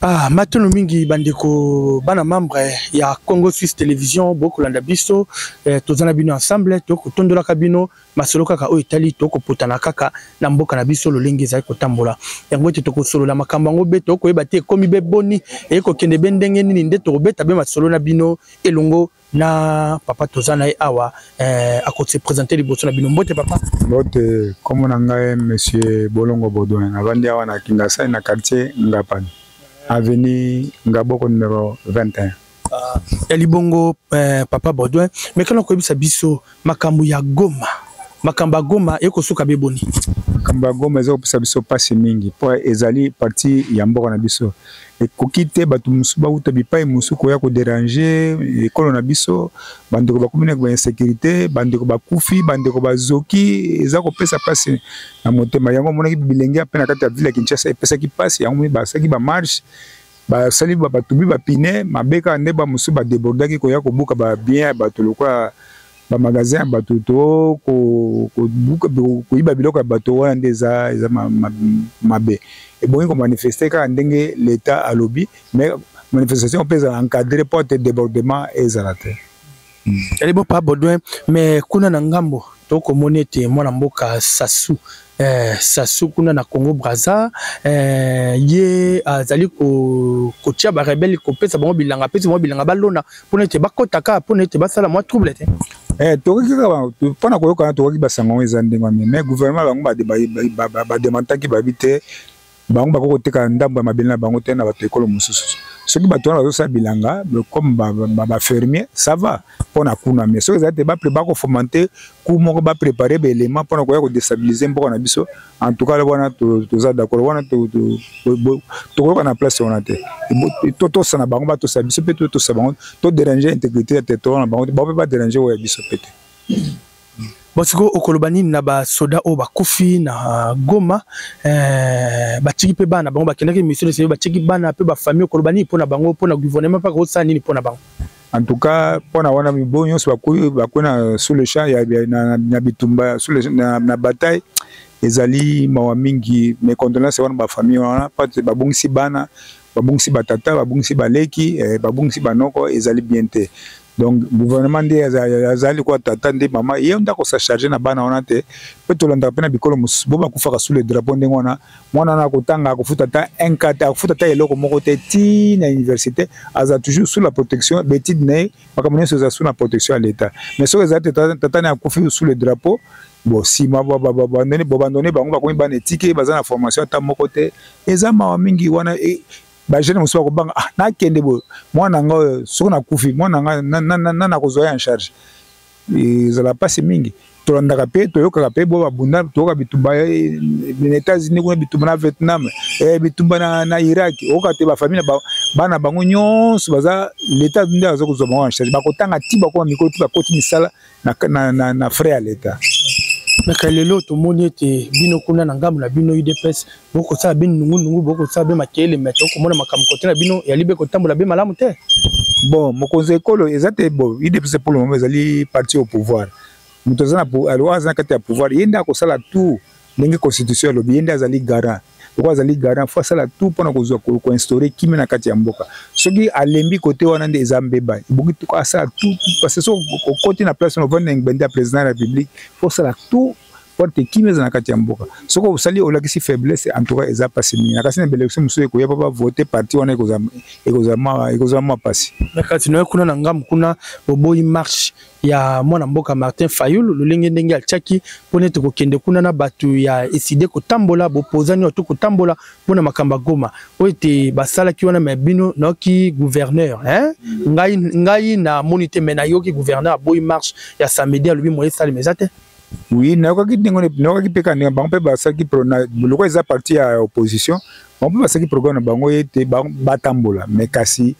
Ah, matono mingi bandeko bana membre ya Congo Suisse Télévision boko landa biso tozana bino ensemble toko tondola kabino masolo kaka o Italie toko potana kaka na mboka na biso lolengi za ko tambola yango te toko solo la makamba ngo beto ko yebate komi be boni e ko kende bendenge nini nde to beta be masolo na bino elongo na papa tozana e awa a se présenter liboso na bino mbote papa mbote comme na ngai monsieur Bolongo Baudouin avandi awa na Kinshasa na quartier Ngapani avenue Ngaboko numéro 21. Elibongo papa Baudouin mais quand on koyebisa biso makambo ya Goma makamba Goma eko suka beboni makamba Goma ezo kopesa biso pasi mingi po ezali parti ya mboka na biso ekokite batu musu bauta bipai musu koya ko déranger ekolo na biso bandeko bakomina ko insécurité bandeko bakufi bandeko bazoki eza kopesa pasi na motema yango monaki bilenge apena kati ya ville ya Kinshasa epesa ki pasi yango basaki ba marche basali batubi bapine mabeka nde ba musu ba débordaki koya ko buka ba bien bato lokwa ba magasin bato to ko buka ko iba biloko bato wana ndeza mabe et bon ko manifester ka ndenge l'état a lobby mais manifestation peut encadrer porte débordement ezalate elle bon pas Baudouin mais kuna na ngambo to ko monete mwana mboka Sassou kuna na Congo Brazza ye azali ko tia ba rebelle ko pesa bango bilanga pesa bango bilanga balona pona te bakotaka pona te basala moi trouble te tokoki kaka pona koyoka tokoki basango eza ndenge mais gouvernement bango ba demandaki babite bango bakoteka ndambo ya mabele na bango te na bato ekolo mosusu soki bato wana bazosala bilanga comme ba fermier ça va pona kuna mais soki ezali te bako fomenter ku moko bapréparer baélément pona koya kodestabiliser mboka na biso en tout cas wana toza d'accord wana tokoyoka na place wana te tosana bango batosala biso mpe tosala bango to déranger intégrité ya territoire na bango te bao mpe badéranger oyo ya biso mpe te. Bosiko okolobani na ba soda o bakufi na Goma batiki pe bana bango bakendaki mission de batiki bana pe ba famille okolobani pona bango pona gouvernement pa ko sa nini pona bango en tout cas pona wana mibonyo so bakuna sous le champ ya na bitumba sous le na bataille ezali mawa mingi mes condoléances wana ba famille wana pas babungisi bana babungisi batata babungisi baleki babungisi banoko ezali bien te. Donc gouvernement de azali ko tata nde mama ye ndako sa charger na bana wana te pe to landa pena bikolo musu boba kufaka sous le drapeau ndenge wana mwana na kotanga akufuta ta enkata akufuta ta eloko moko te ti na université aza toujours sous la protection betide ne makamone so za sous la protection à l'état mais so ezate tata na akufi sous le drapeau bon si ma abandonné bango bakomi bana éthique baza na formation ta moko te ezama mingi wana ba jeune musu ko banga na kende bo mwana ngo soko na kufi mwana na kozoya en charge ezala passe mingi tolanda pe toyoka pe bo babunda toyoka bitumba les États-Unis ko bitumba na Vietnam bitumba na Irak oka te ba famille bana bango nyonso baza l'état nde azo kozoma en charge bakotanga tiba ko mikolo tiba koti misala na frère à l'état. Nakalelo to monete bino kuna na ngambo na bino UDPS boko sa ben nungu boko sa be makele meto ko mona makam kote na bino ya libe ko tambola be malamu te bon mokonze ekolo ezate bon UDPS pour le moment ezali parti au pouvoir mutozana pour alwaza kati ya pouvoir yenda ko sala tout ndenge constitution lo yenda azali garant ko azali garant faut sala tout pona ko ko instaurer kimi na kati ya mboka soki alembi kote wana nde ezambeba ibuki to asala tout parce que so côté na place no vendre ngende président de la République faut sala tout porte kimi na kati ya mboka soko osali olakisi faiblesse en tout cas eza passé na kasi na élection muso ko yeba ba voter parti wana ekozama passer na kati no kuna na ngam kuna boboyi marche ya mwana mboka Martin Fayulu lolenge ndenge alchaki pone to kokende kuna na batu ya eside ko tambola bopozani oto ko tambola pona makamba Goma oite basala ki wana mabino noki gouverneur ngai na monité mena yoki gouverneur boyi marche ya samedi alobi moye sale mezate. Oui, nakoki peka ne bango pe basaki prona loko eza parti ya opposition bango pe basaki programme bango ete batambola mais kasi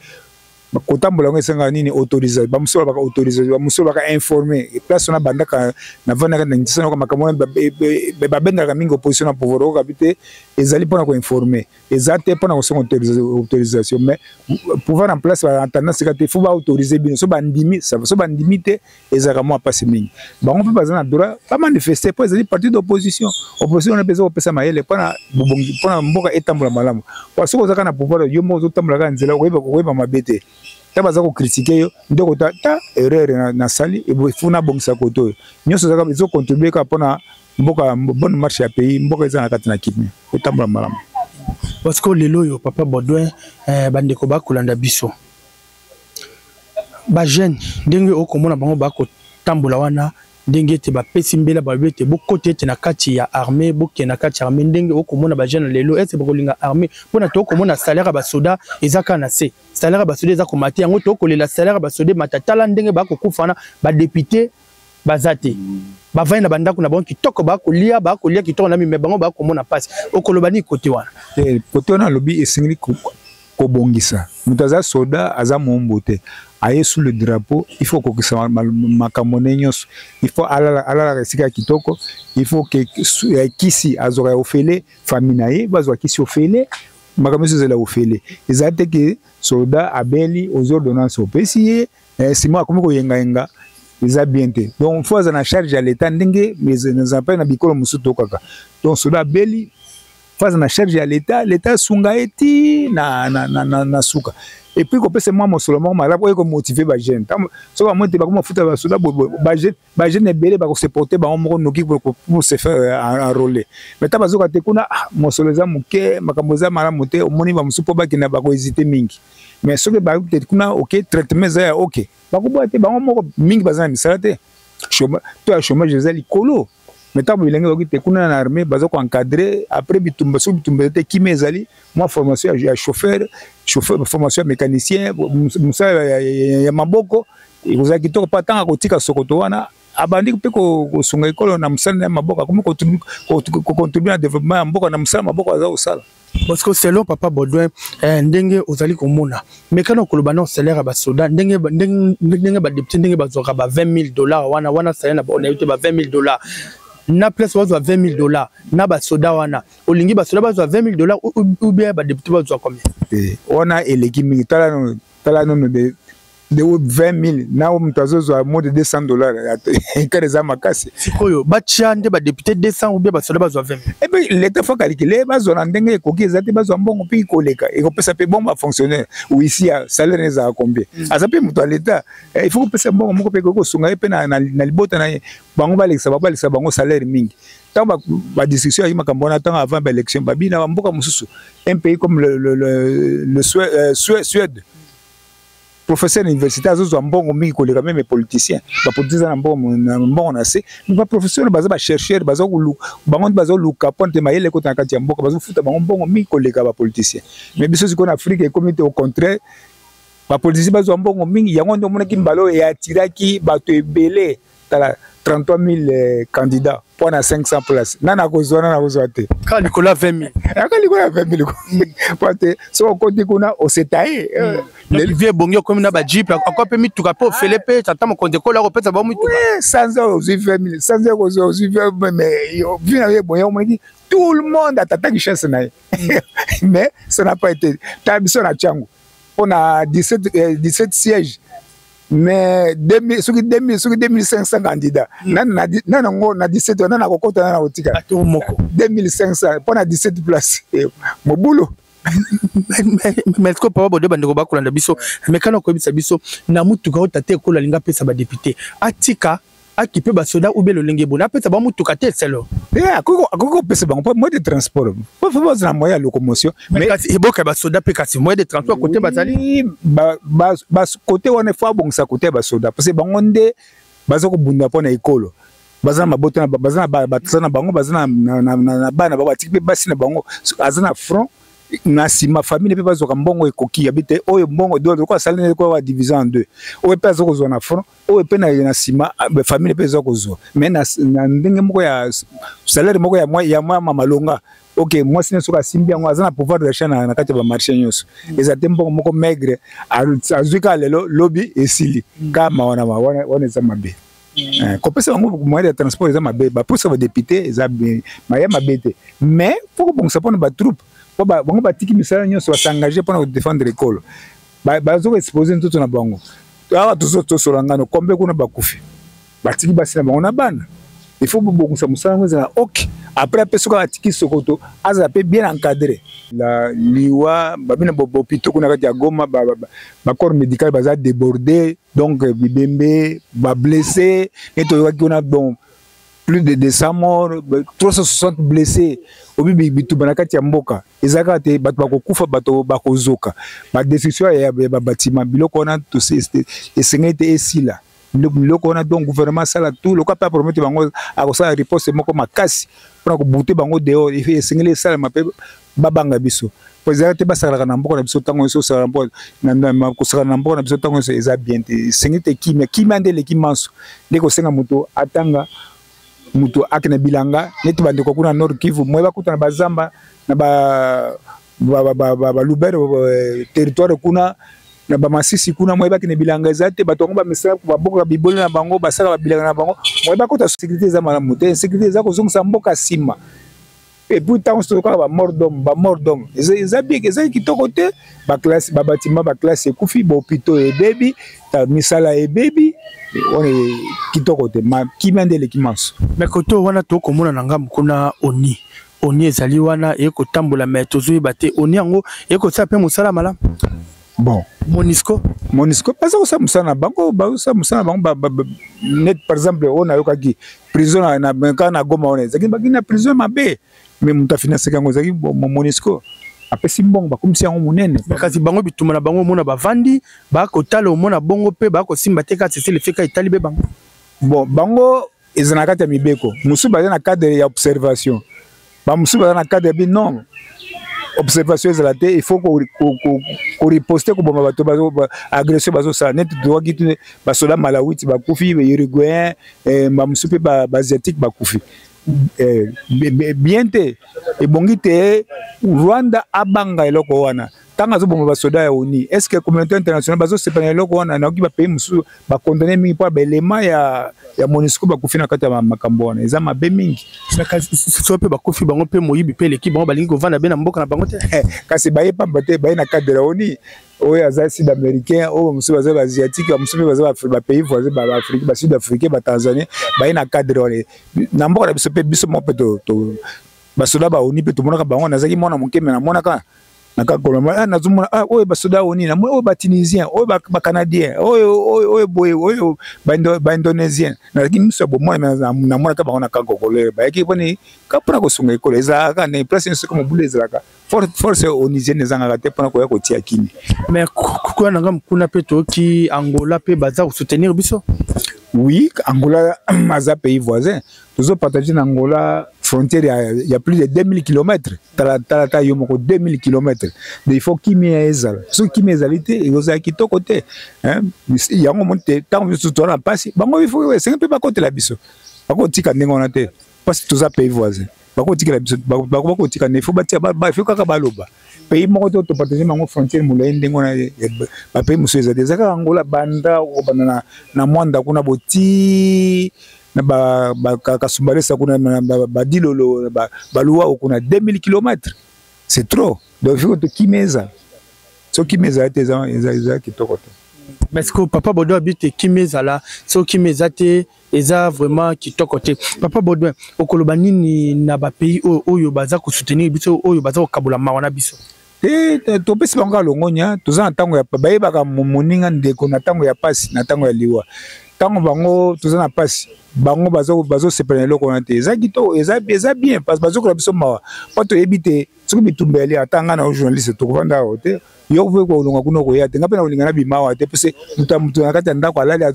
kotambola ngo esenga nini autorisation bamusolo baka autorisation bamusolo baka informer place na bandaka na vana na ntisana ko makambo babenda mingi opposition na pouvoir ko kapite ezali pona ko informer ezate pona ko songa autorisation mais pouvoir en place ba tendance ka te faut ba autoriser bien so bandimi so bandimite ezaka mo passe mingi bango pe bazana droit pas manifester po ezali parti d'opposition opposition na pesa opesa mayele pona bobongi pona mboka etambola malamu parce que ozaka na pouvoir yo mo zotambola ka nzela ko yeba mabete tabaza ko critiquer yo ndeko ta erreur na sali e funa bongisa koto nyoso zaka zo contribuer ka pona mboka bonne marche ya pays mboka ezana kati na kitne etambola malamu parce que lelo yo papa Baudouin bandeko ba kolanda biso ba jeune ndenge okomona bango ba ko tambola wana ndenge te ba pesi mbela ba bete bokote te na kati ya armée boke na kati ya armée ndenge okomona ba jeune lelo est bokolinga armée pona to okomona salaire ba soda ezaka na se salaire ba soda ezako mati yango to kolela salaire ba soda matatala ndenge ba ko kufana ba député bazate ba vana na bandako na bango kitoko ba ko lia kitoko na mi me bango ba ko mona passe okolobani côté wana côté wana lobby esingli ko bongisa mutaza soda aza mombote aye sous le drapeau il faut que ça makamone nyos il faut ala resika kitoko il faut que kisi azora ofele faminaye bazwa kisi ofele makamese zela ofele ezate que soda abeli aux ordonnances opesiye simo akomi ko yenga eza bien te donc faut za na charge à l'état ndenge mais nous appelle na bikolo musuto kaka donc soda abeli faut za na charge à l'état sunga eti na suka et puis qu'on peut se moi seulement malabo ko motiver ba jeune so ba monter ba ko futa ba soda ba jeune belé ba ko se porter ba on noki pour se faire enrôler mais ta bazoka te kuna mo soleza muke makamboza mala mote omoni ba musupo ba kina ba ko hésiter mingi mais so que ba te kuna OK traitement za OK ba ko boite ba on mingi bazana misate chômage to a chômage zali kolo mais tant bilenge ba te kuna na armée bazoko encadrer après bitumba so bitumba te kimezali moi formation à chauffeur formation mécanicien musa ya maboko ikoza kitoko patanga kotika sokoto wana abandi pe ko sunga ekolo na musana ya maboko comme contribuer à développement ya mboka na musana maboko aza osala parce que selon papa Baudouin ndenge ozali komona mais kana kolobana salaire ba soda ndenge ba député ndenge bazoka ba $20,000 wana salaire na on a eu ba $20,000 na place bazwa $20,000 na ba soda wana olingi ba soda bazwa $20,000 ou bien ba député bazwa combien on a eleki mingi tala no de 20,000 na mtazo zo moins de $200 kareza makasi sikoyo bacha nde ba député 200 ou bien ba soda bazwa 20,000 et puis l'état faut calculer bazwa na ndenge ekoki ezati bazwa mbongo puis koleka et ko pesa pe bon ba fonctionnaire ou ici salaire neza a combien azape muto l'état il faut ko pesa mbongo moko pe ko sunga pe na libota na bango balekisa bango salaire mingi tant ba discussion yi makambo na tant avant ba élection babina mboka mususu un pays comme le Suède professeur universitaire azo mbongo mingi koleka même politicien ba politicien na mbongo na se mais ba professeur baza ba chercheur baza ko bango baza luka ponte mayele ko takati ya mboka bazo futa bango mbongo mingi koleka ba politicien mais biso siko na Afrique et comité au contraire ba politicien bazo mbongo mingi yango ndo mona kimbalo ya tiraki bato ebele tala 33,000 candidats pour 500 places. Nana kozwa te. Quand Nicolas 20,000. Quand Nicolas 20,000. Parce que si on compte qu'on au setaye. Le vieux bongyo comme na ba jeep encore peut mi tuka po felepe tata mo konde ko la ko pesa ba mu tuka. Sans aux 20,000, sans aux 20,000 mais vient avec bongyo on dit tout le monde a tata qui chasse na. Mais ça n'a pas été. Tabiso na Tchango. On a 17 sièges. Mais 2,500 candidats. Nana 17 nana kokota nana otika. 2,500 pour 17 places. Mon boulot. Mais est-ce que papa Baudouin bandeko ba kolanda biso mais kana ko bisa biso na mutuka otate ko la linga pesa ba député atika akipe ba soda ou bien le lenge bona pesa ba mutuka te selo akoko pesa ba moyen de transport pas faut na moyen de locomotion mais eboka ba soda pe kasi moyen de transport côté bazali ba côté on est fort bon ça côté ba soda parce que bango nde bazako bunda pona ekolo bazana mabota bazana batana bango bazana na bana ba tipe basi na bango azana front na si ma famille pe bazoka mbongo ekoki habite oyo mbongo do ko salene ko wa diviser en deux oyo pe azoko zo na front oyo pe na sima famille pe azoko zo mais na ndenge moko ya salaire moko ya mwa malonga ok moi si nesoka simbi yango aza na pouvoir d'achat na kati ba marché nyonso eza tembo moko maigre azuka lelo lobby esili kama wana eza mabe kopesa bango moyen de transport eza mabe ba posa ba député eza maya mabe te mais faut bon ça pona ba troupe bango batiki misala nyonso s'engager pour défendre l'école bazo exposer ntutu na bango awa tozotosola ngano kombe kuna bakufi batiki basi na bango na bana il faut bongosa musala ngo ezala ok après pesoka batiki sokoto aza pe bien encadré la liwa babina bopito kuna kati ya Goma ba corps médical baza débordé donc bibembe ba blessé neto waki kuna bon plus de 200 morts 360 blessés obi bitu banakati ya mboka ezaka te bato bakokufa bato bakozoka ba destruction ya bâtiment biloko na to esengete esila biloko na donc gouvernement sala tout le cas pas promettre bango akosala riposte moko makasi pour ko buter bango dehors il fait esengele sala mape babanga biso pozela te basala na mboka na biso tango so sala mboka na ko sala na mboka na biso tango so eza bien te esengete kimia ndele kimanso ndeko senga moto atanga mutu akina bilanga neti bande ko kuna Nord Kivu moi bakuta na bazamba na ba Lubero territoire kuna na ba Masisi kuna moi bakina bilanga ezate bato ngo ba misala ba boka bibole na bango basala ba bilanga na bango moi bakuta sécurité za malamu te sécurité za ko zongisa mboka sima et pourtant on ba mort d'homme eza bien eza kitoko te ba classe ba bâtiment ba classe ekufi ba hôpitaux et baby ta misala et baby on est kitoko te ma kimandele kimanso mais koto wana to komona na ngambu kuna oni ezali wana eko tambola mais tozo bate oni yango eko tsa pe musala mala bon Monisco parce que ça musala bango ba ça musala bango net par exemple on a yokaki prison na Goma on ezaki bakina prison mabe mais muta finance kango ezaki Monisco apesi mbongo bakumisi yango munene kasi bango bituma na bango mona bavandi bakotala omona bongo pe bakosimba te kati c'est le fait ka itali be bango bon bango ezana kati ya mibeko musu baza na cadre ya observation ba musu baza na cadre bi non observation ezala te il faut ko riposter ko bomba bato bazo agression bazo sa net doit gitu ba soda malawiti bakufi ba uruguayen ba musu pe ba asiatique bakufi bien te ebongi te Rwanda abanga eloko wana tanga zo bomba basoda ya ONU est-ce que communauté internationale bazo sepana eloko wana na ki ba pays musu ba condamner mingi pour ba élément ya MONUSCO bakufi na kati ya makambo wana eza mabe mingi so pe bakufi bango pe moyibi pe l'équipe bango balingi ko vanda be na mboka na bango te kasi baye pamba te baye na cadre ya ONU oyo aza sud américain oyo musu baza ba asiatique musu pe baza ba pays voisins ba Afrique ba sud africain ba Tanzanie baye na cadre wana na mboka na biso pe biso mo pe to basoda ba ONU pe to monaka bango nazaki mona mokeme na monaka nakakoloma nazumona oyo basoda ONU na oyo ba tunisien oyo ba canadien oyo boye oyo ba indonésien nazaki miso bo mona na monaka bango na kakokole ba yaki boni kapona ko sunga ekole za ka na place nso comme buleza ka force onusienne ezanga te pona ko ya ko tia kini mais quoi na ngam kuna pe to ki Angola pe baza ko soutenir biso oui Angola maza pays voisin toujours partager na Angola frontière il y a plus de 2000 km tala yo moko 2000 km il faut kimia ezala so kimia ezalité et oza kitoko te hein yango monte tant biso to na pasi bango il faut c'est un peu pas côté la biso bako tika ndenge on a te parce que tous a pays voisin bako tika la biso bako tika ne faut batia ba faut kaka baloba pays moko to partager mango frontière mulayi ndenge on a ba pays muso ezali ezaka Angola banda ko bana na mwanda kuna boti na ba kasumbalesa kuna ba dilolo ba luwa kuna 2000 km c'est trop donc il faut que kimeza so kimeza te za kitoko te mais que papa Baudouin habite kimeza la so kimeza te eza vraiment kitoko te papa Baudouin okoloba nini na ba pays oyo baza ko soutenir biso oyo baza ko kabula mawana biso to pesi bango longonya toza na tango ya bayebaka moninga ndeko na tango ya pasi na tango ya liwa tango bango toza na pasi bango bazo sepana eloko na te eza kitoko eza bien parce bazo ko biso mawa poto ebite soki bitumbeli atanga na journaliste to kovanda hote yo ko longa kuno ko ya te ngapena olingana bimawa te pese mutu na kati ndako alali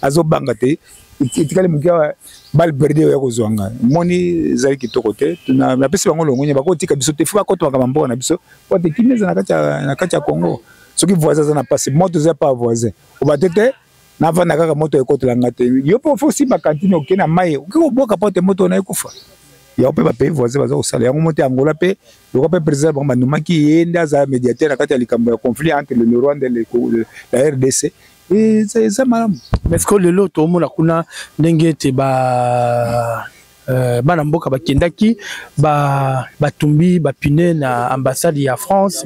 azo banga te itikale mukia bal perde ya kozwanga moni zali kitoko te na pesi bango longonya bako tika biso te fuba koto ngamba mboka na biso poto kimeza na kati ya Congo soki voisin za na passe moto za pas voisin obatete na vanda kaka moto ekotela ngate yo po fosi ba kantine okena mai ukiko boka pote moto na ekufa ya pe ba pays voisins baza osala yango mote Angola pe le pe président ba ndumaki yenda za médiateur akati ya likambo ya conflit entre le Rwanda et la RDC et ça madame mais ce que le lot au mona kuna ndenge te ba bana mboka bakendaki batumbi bapine na ambassade ya France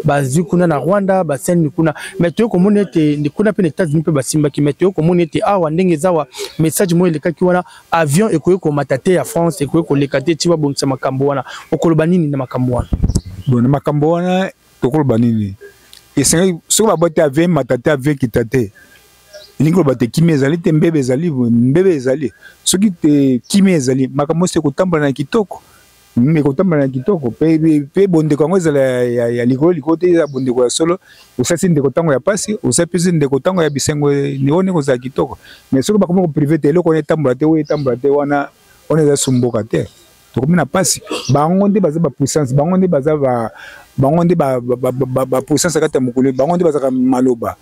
bazwi kuna na Rwanda baseni kuna mais to komona ete kuna pe na États-Unis pe basimbaki mais to komona ete awa ndenge zawa message mo elekaki wana avion ekoye ko matate ya France ekoye ko lekate ti babongisa makambo wana okoloba nini na makambo wana bon makambo wana tokoloba nini esenga soko babote avion matate avion kitate lingo bate kimi ezali te mbebe ezali soki te kimi ezali makambo se kotambola na kitoko kotambola na kitoko pe bondeko yango ezala ya likolo te ya bondeko ya solo osasi ndeko tango ya pasi osapisi ndeko tango ya bisengo nione kozala kitoko mais soki bakoma ko privé te eloko etambola te wana on eza sumboka te tokomi na pasi bango nde baza ba puissance bango nde baza ba puissance kati ya mokolo bango nde baza maloba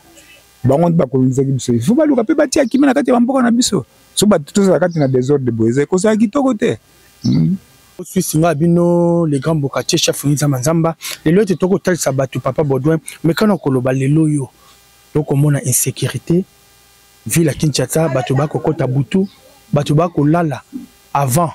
bango nde bakolonizaki biso il faut baluka pe batia kimi na kati ya bamboka na biso so batozala kati na désordre boye kozala kitoko te Suisse nga bino les grands boka chef Nzamba Nzamba lelo te toko talisa batu Papa Baudouin mais quand on koloba lelo yo toko mona insécurité ville à Kinshasa batu ba kokota butu batu ba kolala avant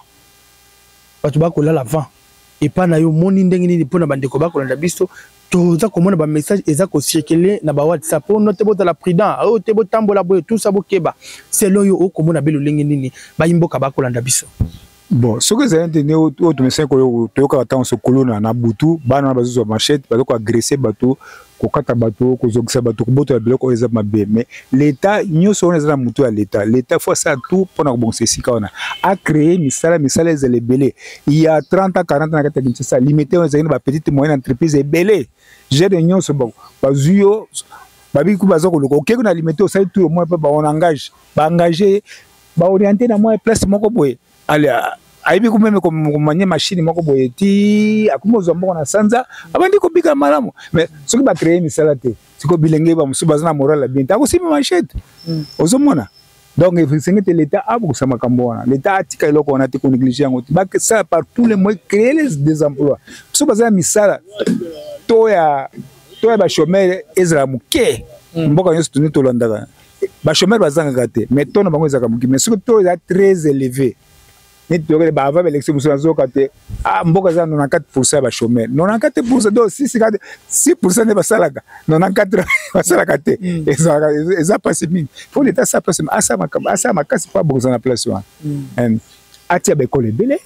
et pas na yo moni ndenge ni pona bandeko ba kolanda biso toza komona ba message eza ko circuler na ba WhatsApp on te bota la prudent o te botambola boye tout ça bokeba c'est lo yo okomona belo lenge nini ba imboka ba kolanda biso bon ce que ça entendre au to message ko to ka tan so kolona na butu bana bazo machette bazo ko agresser bato ko kata bato ko zogisa bato ko boto ya biloko eza mabe mais l'état nyoso on eza mutu ya l'état faut ça tout pour na bon c'est sika on a créé misala eza les belé il y a 30 à 40 na kata Kinshasa limité on eza ba petite moyenne entreprise est belé j'ai des nyoso bon bazuyo babi ku bazo ko loko okeko na limité au sai tout au moins on engage ba engager ba orienter na moi place moko boye allez aibi kumeme kumanye machine moko boye ti akumozo mboko na sanza abandi ko bika malamu mais soki ba créer misala te siko bilenge ba musuba zana moral la bien ta ko simi machette ozomona donc il faut que l'état a beaucoup ça makambo wana l'état atika eloko wana te ko négliger yango ba que ça par tous les moyens créer des emplois so bazana misala to ya ba chômeur ezra muke mboka nyoso tuni to landaka ba chômeur bazanga gate mais to na bango ezaka muke mais soki to est très élevé ni tu regardes avant l'élection vous savez que mboka za 94% ba chômeur 94% donc 6% ne basalaka 94 basalaka te eza passé mine faut l'état ça place asa makasi pas beaucoup na place wa atia ba école belé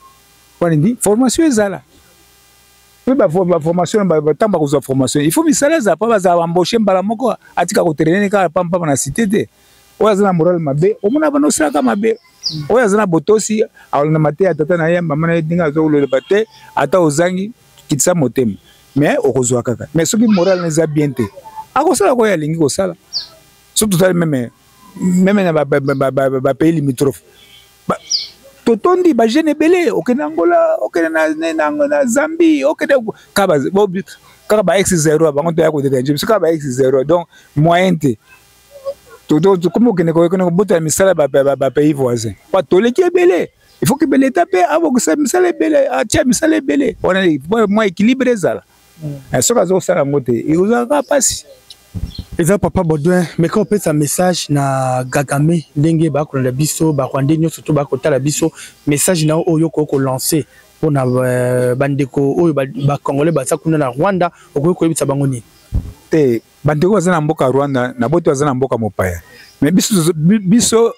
on dit formation ezala pe ba formation ba tamba ko formation il faut misala za pas baza embaucher mbala moko atika ko traîner ka pampa na cité te oya zana moral mabe omona bano saka mabe oya zana botosi awala na mate ya tata na ye mama na dinga zo le bate ata ozangi kitsa motema mais okozwa kaka mais soki moral neza bien te akosala ko ya lingi ko sala surtout même na ba pays limitrophe totondi ba jeune belé okena Angola okena na Zambie okena kaba ba X0 bango to ya ko déranger parce que ba X0 donc moyen te comment que ne bota misala ba pays voisin pas toleki belé il faut que belé taper avant que ça misala belé atia misala belé on a moi équilibré ça ce que ça la moté il vous a passé eza Papa Baudouin mais quand on peut sa message na Gagame ndenge ba ko na biso ba Rwanda nyonso to ba ko tala biso message na oyo ko lancer pour na bandeko oyo ba congolais ba sakuna na Rwanda okoyo ko yebisa bango ni te bandeko bazana mboka Rwanda na boto bazana mboka mopaya mais biso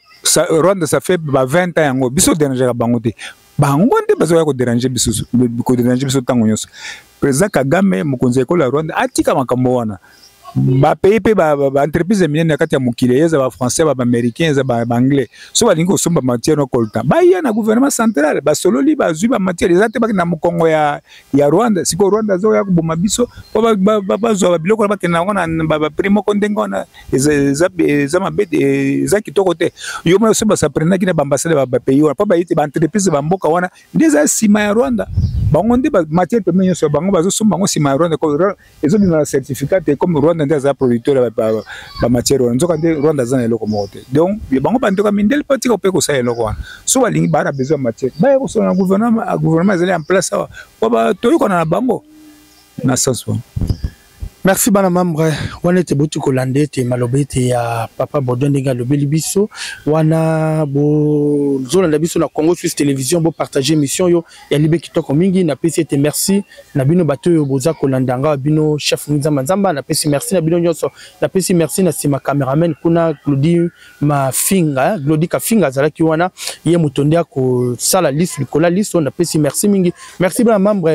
Rwanda ça fait 20 ans yango biso déranger bango te bango nde bazoya ko déranger biso tango nyonso président Kagame mokonzi ekola Rwanda atika makambo wana ba pays pe ba entreprise minene kati ya mokili eza ba français ba américain eza ba anglais so ba lingo somba matière no kolta ba ya na gouvernement central ba sololi ba zui ba matière eza te ba na mokongo ya Rwanda siko Rwanda zo ya kuboma biso ba zo ba biloko ba kena ngona ba primo kondengona eza mabete eza kitoko te yo mo so ba sa prena kina ba ambassade ba pays wana pa ba ite ba entreprise ba mboka wana ndeza sima ya Rwanda bango nde matière première nyonso bango bazosomba bango nsima ya Rwanda ezobima na certificat te comme Rwanda nde aza producteur ba matière wana nzoka nde Rwanda aza na eloko moko te donc bango bandoka mindele mpo tika mpe kosala eloko wana so balingi baa na besoin ya matière baya kosola na gouvernement ezali en place awa po toyokana na bango na sens wana. Merci bana membre wana te botu kolande te malobe te ya papa Baudouin ndenge lobeli biso wana bo zolanda biso na Congo Suisse Télévision bo partager mission yo ya libe kitoko mingi na pesi te merci na bino bato yo boza kolanda nga bino chef Nzamba Nzamba na pesi merci na bino nyonso na pesi merci na sima cameraman kuna Glody Mafinga Glody Kafinga zalaki wana ye mutonde ko sala liste likola liste na pesi merci mingi merci bana membre